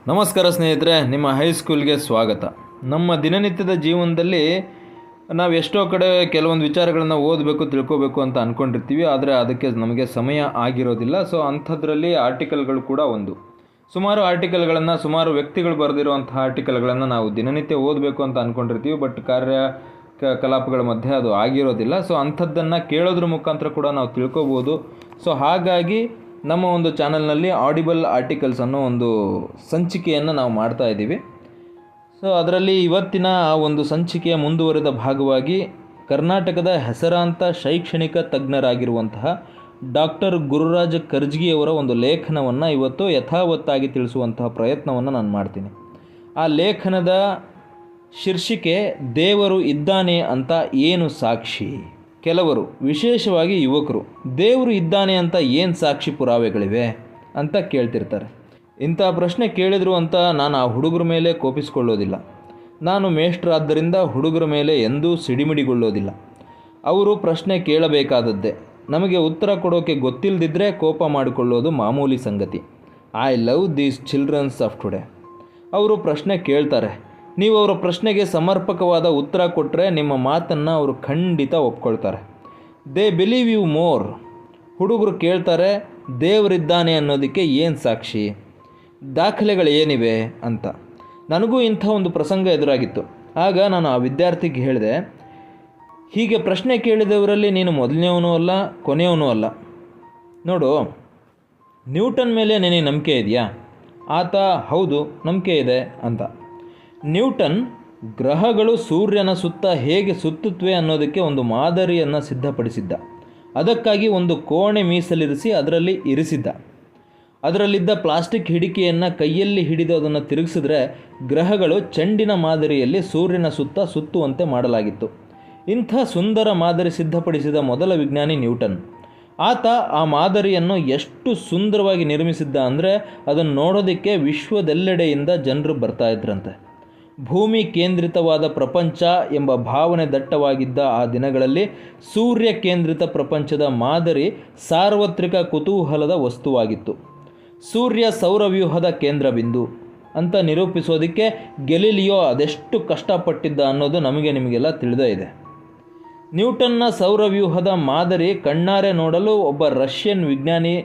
ನಮಸ್ಕಾರ ಸ್ನೇಹಿತರೆ, ನಿಮ್ಮ ಹೈಸ್ಕೂಲ್ಗೆ ಸ್ವಾಗತ. ನಮ್ಮ ದಿನನಿತ್ಯದ ಜೀವನದಲ್ಲಿ ನಾವು ಎಷ್ಟೋ ಕಡೆ ಕೆಲವೊಂದು ವಿಚಾರಗಳನ್ನು ಓದಬೇಕು, ತಿಳ್ಕೋಬೇಕು ಅಂತ ಅಂದ್ಕೊಂಡಿರ್ತೀವಿ. ಆದರೆ ಅದಕ್ಕೆ ನಮಗೆ ಸಮಯ ಆಗಿರೋದಿಲ್ಲ. ಸೊ ಅಂಥದ್ರಲ್ಲಿ ಆರ್ಟಿಕಲ್ಗಳು ಕೂಡ ಒಂದು. ಸುಮಾರು ಆರ್ಟಿಕಲ್ಗಳನ್ನು, ಸುಮಾರು ವ್ಯಕ್ತಿಗಳು ಬರೆದಿರುವಂಥ ಆರ್ಟಿಕಲ್ಗಳನ್ನು ನಾವು ದಿನನಿತ್ಯ ಓದಬೇಕು ಅಂತ ಅಂದ್ಕೊಂಡಿರ್ತೀವಿ. ಬಟ್ ಕಲಾಪಗಳ ಮಧ್ಯೆ ಅದು ಆಗಿರೋದಿಲ್ಲ. ಸೊ ಅಂಥದ್ದನ್ನು ಕೇಳೋದ್ರ ಮುಖಾಂತರ ಕೂಡ ನಾವು ತಿಳ್ಕೊಬೋದು. ಸೊ ಹಾಗಾಗಿ ನಮ್ಮ ಒಂದು ಚಾನಲ್ನಲ್ಲಿ ಆಡಿಬಲ್ ಆರ್ಟಿಕಲ್ಸ್ ಅನ್ನೋ ಒಂದು ಸಂಚಿಕೆಯನ್ನು ನಾವು ಮಾಡ್ತಾ ಇದ್ದೀವಿ. ಸೊ ಅದರಲ್ಲಿ ಇವತ್ತಿನ ಆ ಒಂದು ಸಂಚಿಕೆಯ ಮುಂದುವರೆದ ಭಾಗವಾಗಿ ಕರ್ನಾಟಕದ ಹೆಸರಾಂತ ಶೈಕ್ಷಣಿಕ ತಜ್ಞರಾಗಿರುವಂತಹ ಡಾಕ್ಟರ್ ಗುರುರಾಜ್ ಕರ್ಜ್ಗಿಯವರ ಒಂದು ಲೇಖನವನ್ನು ಇವತ್ತು ಯಥಾವತ್ತಾಗಿ ತಿಳಿಸುವಂತಹ ಪ್ರಯತ್ನವನ್ನು ನಾನು ಮಾಡ್ತೀನಿ. ಆ ಲೇಖನದ ಶೀರ್ಷಿಕೆ ದೇವರು ಇದ್ದಾನೆ ಅಂತ ಏನು ಸಾಕ್ಷಿ? ಕೆಲವರು, ವಿಶೇಷವಾಗಿ ಯುವಕರು, ದೇವರು ಇದ್ದಾನೆ ಅಂತ ಏನು ಸಾಕ್ಷಿ ಪುರಾವೆಗಳಿವೆ ಅಂತ ಕೇಳ್ತಿರ್ತಾರೆ. ಇಂಥ ಪ್ರಶ್ನೆ ಕೇಳಿದ್ರು ಅಂತ ನಾನು ಆ ಹುಡುಗರ ಮೇಲೆ ಕೋಪಿಸ್ಕೊಳ್ಳೋದಿಲ್ಲ. ನಾನು ಮೇಷ್ಟ್ರಾದ್ದರಿಂದ ಹುಡುಗರ ಮೇಲೆ ಎಂದೂ ಸಿಡಿಮಿಡಿಗೊಳ್ಳೋದಿಲ್ಲ. ಅವರು ಪ್ರಶ್ನೆ ಕೇಳಬೇಕಾದದ್ದೇ. ನಮಗೆ ಉತ್ತರ ಕೊಡೋಕ್ಕೆ ಗೊತ್ತಿಲ್ಲದಿದ್ದರೆ ಕೋಪ ಮಾಡಿಕೊಳ್ಳೋದು ಮಾಮೂಲಿ ಸಂಗತಿ. I love these childrens of today. ಅವರು ಪ್ರಶ್ನೆ ಕೇಳ್ತಾರೆ. ನೀವು ಅವರ ಪ್ರಶ್ನೆಗೆ ಸಮರ್ಪಕವಾದ ಉತ್ತರ ಕೊಟ್ಟರೆ ನಿಮ್ಮ ಮಾತನ್ನು ಅವರು ಖಂಡಿತ ಒಪ್ಕೊಳ್ತಾರೆ. They believe you more. ಹುಡುಗರು ಕೇಳ್ತಾರೆ, ದೇವರಿದ್ದಾನೆ ಅನ್ನೋದಕ್ಕೆ ಏನು ಸಾಕ್ಷಿ, ದಾಖಲೆಗಳು ಏನಿವೆ ಅಂತ. ನನಗೂ ಇಂಥ ಒಂದು ಪ್ರಸಂಗ ಎದುರಾಗಿತ್ತು. ಆಗ ನಾನು ಆ ವಿದ್ಯಾರ್ಥಿಗೆ ಹೇಳಿದೆ, ಹೀಗೆ ಪ್ರಶ್ನೆ ಕೇಳಿದವರಲ್ಲಿ ನೀನು ಮೊದಲನೇವನೂ ಅಲ್ಲ, ಕೊನೆಯವನೂ ಅಲ್ಲ. ನೋಡು, ನ್ಯೂಟನ್ ಮೇಲೆ ನಿನಗೆ ನಂಬಿಕೆ ಇದೆಯಾ? ಆತ ಹೌದು, ನಂಬಿಕೆ ಇದೆ ಅಂತ. ನ್ಯೂಟನ್ ಗ್ರಹಗಳು ಸೂರ್ಯನ ಸುತ್ತ ಹೇಗೆ ಸುತ್ತುತ್ತವೆ ಅನ್ನೋದಕ್ಕೆ ಒಂದು ಮಾದರಿಯನ್ನು ಸಿದ್ಧಪಡಿಸಿದ್ದ. ಅದಕ್ಕಾಗಿ ಒಂದು ಕೋಣೆ ಮೀಸಲಿರಿಸಿ ಅದರಲ್ಲಿ ಇರಿಸಿದ್ದ. ಅದರಲ್ಲಿದ್ದ ಪ್ಲಾಸ್ಟಿಕ್ ಹಿಡಿಕೆಯನ್ನು ಕೈಯಲ್ಲಿ ಹಿಡಿದು ಅದನ್ನು ತಿರುಗಿಸಿದ್ರೆ ಗ್ರಹಗಳು ಚೆಂಡಿನ ಮಾದರಿಯಲ್ಲಿ ಸೂರ್ಯನ ಸುತ್ತ ಸುತ್ತುವಂತೆ ಮಾಡಲಾಗಿತ್ತು. ಇಂಥ ಸುಂದರ ಮಾದರಿ ಸಿದ್ಧಪಡಿಸಿದ ಮೊದಲ ವಿಜ್ಞಾನಿ ನ್ಯೂಟನ್. ಆತ ಆ ಮಾದರಿಯನ್ನು ಎಷ್ಟು ಸುಂದರವಾಗಿ ನಿರ್ಮಿಸಿದ್ದ ಅಂದರೆ ಅದನ್ನು ನೋಡೋದಕ್ಕೆ ವಿಶ್ವದೆಲ್ಲೆಡೆಯಿಂದ ಜನರು ಬರ್ತಾಯಿದ್ರಂತೆ. ಭೂಮಿ ಕೇಂದ್ರಿತವಾದ ಪ್ರಪಂಚ ಎಂಬ ಭಾವನೆ ದಟ್ಟವಾಗಿದ್ದ ಆ ದಿನಗಳಲ್ಲಿ ಸೂರ್ಯ ಕೇಂದ್ರಿತ ಪ್ರಪಂಚದ ಮಾದರಿ ಸಾರ್ವತ್ರಿಕ ಕುತೂಹಲದ ವಸ್ತುವಾಗಿತ್ತು. ಸೂರ್ಯ ಸೌರವ್ಯೂಹದ ಕೇಂದ್ರಬಿಂದು ಅಂತ ನಿರೂಪಿಸೋದಕ್ಕೆ ಗೆಲಿಲಿಯೋ ಅದೆಷ್ಟು ಕಷ್ಟಪಟ್ಟಿದ್ದ ಅನ್ನೋದು ನಿಮಗೆಲ್ಲ ತಿಳಿದೇ ಇದೆ. ನ್ಯೂಟನ್ನ ಸೌರವ್ಯೂಹದ ಮಾದರಿ ಕಣ್ಣಾರೆ ನೋಡಲು ಒಬ್ಬ ರಷ್ಯನ್ ವಿಜ್ಞಾನಿ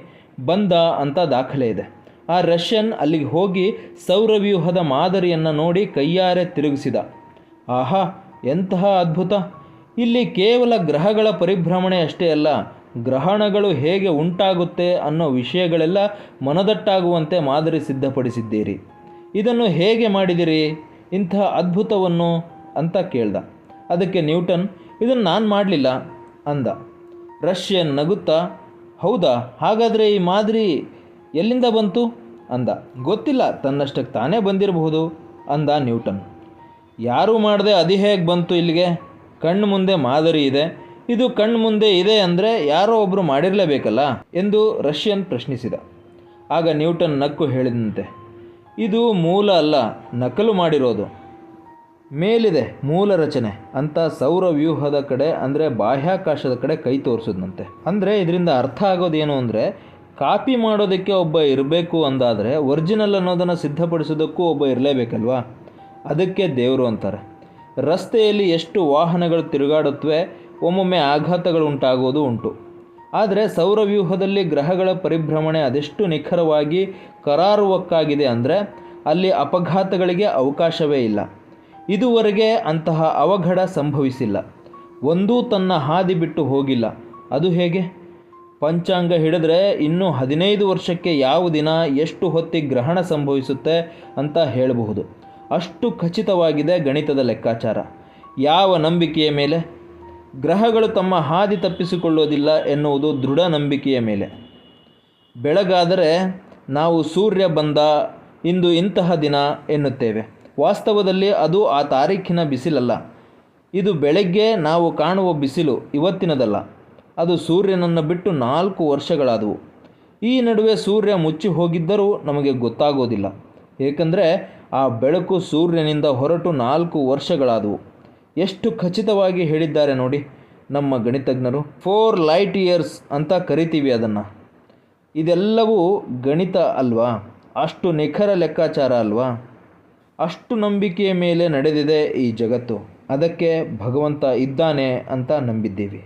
ಬಂದ ಅಂತ ದಾಖಲೆ ಇದೆ. ಆ ರಷ್ಯನ್ ಅಲ್ಲಿಗೆ ಹೋಗಿ ಸೌರವ್ಯೂಹದ ಮಾದರಿಯನ್ನು ನೋಡಿ ಕೈಯಾರೆ ತಿರುಗಿಸಿದ. ಆಹಾ, ಎಂತಹ ಅದ್ಭುತ! ಇಲ್ಲಿ ಕೇವಲ ಗ್ರಹಗಳ ಪರಿಭ್ರಮಣೆ ಅಷ್ಟೇ ಅಲ್ಲ, ಗ್ರಹಣಗಳು ಹೇಗೆ ಉಂಟಾಗುತ್ತೆ ಅನ್ನೋ ವಿಷಯಗಳೆಲ್ಲ ಮನದಟ್ಟಾಗುವಂತೆ ಮಾದರಿ ಸಿದ್ಧಪಡಿಸಿದ್ದೀರಿ. ಇದನ್ನು ಹೇಗೆ ಮಾಡಿದಿರಿ, ಇಂಥ ಅದ್ಭುತವನ್ನು ಅಂತ ಕೇಳ್ದ. ಅದಕ್ಕೆ ನ್ಯೂಟನ್, ಇದನ್ನು ನಾನು ಮಾಡಲಿಲ್ಲ ಅಂದ. ರಷ್ಯನ್ ನಗುತ್ತಾ, ಹೌದಾ, ಹಾಗಾದರೆ ಈ ಮಾದರಿ ಎಲ್ಲಿಂದ ಬಂತು ಅಂದ. ಗೊತ್ತಿಲ್ಲ, ತನ್ನಷ್ಟಕ್ಕೆ ತಾನೇ ಬಂದಿರಬಹುದು ಅಂದ ನ್ಯೂಟನ್. ಯಾರೂ ಮಾಡದೆ ಅದು ಹೇಗೆ ಬಂತು ಇಲ್ಲಿಗೆ? ಕಣ್ಣು ಮುಂದೆ ಮಾದರಿ ಇದೆ, ಇದು ಕಣ್ಣು ಮುಂದೆ ಇದೆ ಅಂದರೆ ಯಾರೋ ಒಬ್ಬರು ಮಾಡಿರಲೇಬೇಕಲ್ಲ ಎಂದು ರಷ್ಯನ್ ಪ್ರಶ್ನಿಸಿದ. ಆಗ ನ್ಯೂಟನ್ ನಕ್ಕು ಹೇಳಿದಂತೆ, ಇದು ಮೂಲ ಅಲ್ಲ, ನಕಲು ಮಾಡಿರೋದು. ಮೇಲಿದೆ ಮೂಲ ರಚನೆ ಅಂತ ಸೌರವ್ಯೂಹದ ಕಡೆ ಅಂದರೆ ಬಾಹ್ಯಾಕಾಶದ ಕಡೆ ಕೈ ತೋರಿಸಿದ್ನಂತೆ. ಅಂದರೆ ಇದರಿಂದ ಅರ್ಥ ಆಗೋದೇನು ಅಂದರೆ, ಕಾಪಿ ಮಾಡೋದಕ್ಕೆ ಒಬ್ಬ ಇರಬೇಕು ಅಂದಾದರೆ ಒರಿಜಿನಲ್ ಅನ್ನೋದನ್ನು ಸಿದ್ಧಪಡಿಸೋದಕ್ಕೂ ಒಬ್ಬ ಇರಲೇಬೇಕಲ್ವಾ? ಅದಕ್ಕೆ ದೇವರು ಅಂತಾರೆ. ರಸ್ತೆಯಲ್ಲಿ ಎಷ್ಟು ವಾಹನಗಳು ತಿರುಗಾಡುತ್ತವೆ, ಒಮ್ಮೊಮ್ಮೆ ಆಘಾತಗಳು ಉಂಟಾಗೋದು ಉಂಟು. ಆದರೆ ಸೌರವ್ಯೂಹದಲ್ಲಿ ಗ್ರಹಗಳ ಪರಿಭ್ರಮಣೆ ಅದೆಷ್ಟು ನಿಖರವಾಗಿ ಕರಾರುವಕ್ಕಾಗಿದೆ ಅಂದರೆ ಅಲ್ಲಿ ಅಪಘಾತಗಳಿಗೆ ಅವಕಾಶವೇ ಇಲ್ಲ. ಇದುವರೆಗೆ ಅಂತಹ ಅವಘಡ ಸಂಭವಿಸಿಲ್ಲ. ಒಂದೂ ತನ್ನ ಹಾದಿ ಬಿಟ್ಟು ಹೋಗಿಲ್ಲ. ಅದು ಹೇಗೆ? ಪಂಚಾಂಗ ಹಿಡಿದ್ರೆ ಇನ್ನೂ 15 ವರ್ಷಕ್ಕೆ ಯಾವ ದಿನ ಎಷ್ಟು ಹೊತ್ತಿಗೆ ಗ್ರಹಣ ಸಂಭವಿಸುತ್ತೆ ಅಂತ ಹೇಳಬಹುದು. ಅಷ್ಟು ಖಚಿತವಾಗಿದೆ ಗಣಿತದ ಲೆಕ್ಕಾಚಾರ. ಯಾವ ನಂಬಿಕೆಯ ಮೇಲೆ? ಗ್ರಹಗಳು ತಮ್ಮ ಹಾದಿ ತಪ್ಪಿಸಿಕೊಳ್ಳೋದಿಲ್ಲ ಎನ್ನುವುದು ದೃಢ ನಂಬಿಕೆಯ ಮೇಲೆ. ಬೆಳಗಾದರೆ ನಾವು ಸೂರ್ಯ ಬಂದ, ಇಂದು ಇಂತಹ ದಿನ ಎನ್ನುತ್ತೇವೆ. ವಾಸ್ತವದಲ್ಲಿ ಅದು ಆ ತಾರೀಖಿನ ಬಿಸಿಲಲ್ಲ. ಇದು ಬೆಳಗ್ಗೆ ನಾವು ಕಾಣುವ ಬಿಸಿಲು ಇವತ್ತಿನದಲ್ಲ. ಅದು ಸೂರ್ಯನನ್ನು ಬಿಟ್ಟು 4 ವರ್ಷಗಳಾದವು. ಈ ನಡುವೆ ಸೂರ್ಯ ಮುಚ್ಚಿ ಹೋಗಿದ್ದರೂ ನಮಗೆ ಗೊತ್ತಾಗೋದಿಲ್ಲ. ಏಕೆಂದರೆ ಆ ಬೆಳಕು ಸೂರ್ಯನಿಂದ ಹೊರಟು 4 ವರ್ಷಗಳಾದವು. ಎಷ್ಟು ಖಚಿತವಾಗಿ ಹೇಳಿದ್ದಾರೆ ನೋಡಿ ನಮ್ಮ ಗಣಿತಜ್ಞರು. 4 ಲೈಟ್ ಇಯರ್ಸ್ ಅಂತ ಕರಿತೀವಿ ಅದನ್ನು. ಇದೆಲ್ಲವೂ ಗಣಿತ ಅಲ್ವಾ? ಅಷ್ಟು ನಿಖರ ಲೆಕ್ಕಾಚಾರ ಅಲ್ವಾ? ಅಷ್ಟು ನಂಬಿಕೆಯ ಮೇಲೆ ನಡೆದಿದೆ ಈ ಜಗತ್ತು. ಅದಕ್ಕೆ ಭಗವಂತ ಇದ್ದಾನೆ ಅಂತ ನಂಬಿದ್ದೀವಿ.